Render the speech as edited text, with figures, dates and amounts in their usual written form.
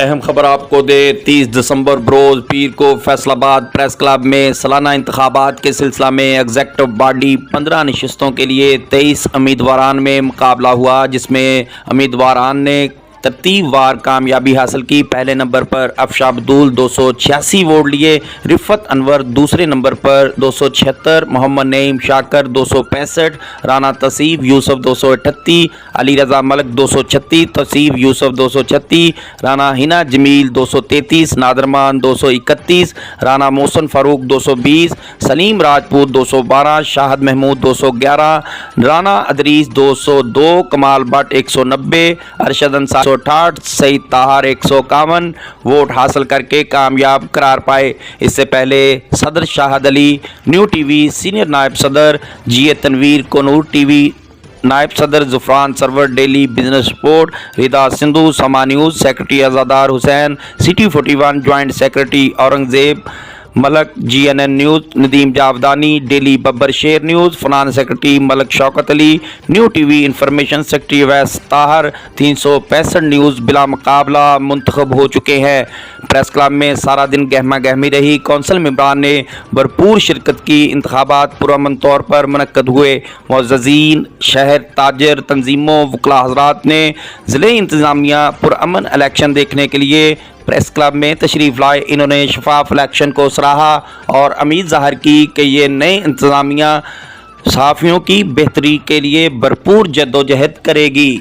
اہم خبر آپ کو دے 30 دسمبر بروز پیر کو فیصل آباد پریس کلب میں سالانہ انتخابات کے سلسلہ میں ایگزیکٹو باڈی 15 نشستوں کے لیے 23 امیدواران میں مقابلہ ہوا، جس میں امیدواران نے ترتیب وار کامیابی حاصل کی۔ پہلے نمبر پر افشا عبدول 286 ووٹ لیے، رفت انور دوسرے نمبر پر 276، محمد نعیم شاکر 265، رانا تصیف یوسف 238، علی رضا ملک 236، تصیف یوسف 236، رانا ہنا جمیل 233، نادرمان 231، رانا محسن فاروق 220، سلیم راجپوت 212، شاہد محمود 211، رانا ادریس 202، کمال بٹ 190، ارشد انصاری 168، سعید طاہر 151 ووٹ حاصل کر کے کامیاب قرار پائے۔ اس سے پہلے صدر شاہد علی نیو ٹی وی، سینئر نائب صدر جی اے تنویر کنور ٹی وی، نائب صدر Zafran Sarwar daily business report, Rida Sindhu Samaa news, secretary Azadar Hussain, city 41 joint secretary Aurangzeb Malik, G N N news Nadeem Jawdani, daily Babbar Sher news, finance secretary Malik Shaukat Ali, new T V information secretary Awais Tahir, 365 news بلا مقابلہ منتخب ہو چکے ہیں۔ پریس کلب میں سارا دن گہما گہمی رہی، کونسل ممبران نے بھرپور شرکت کی، انتخابات پرامن طور پر منعقد ہوئے۔ معززین، شہر تاجر، تنظیموں، وکلاء حضرات نے ضلع انتظامیہ پرامن الیکشن دیکھنے کے لیے پریس کلب میں تشریف لائے۔ انہوں نے شفاف الیکشن کو سراہا اور امید ظاہر کی کہ یہ نئے انتظامیہ صحافیوں کی بہتری کے لیے بھرپور جدوجہد کرے گی۔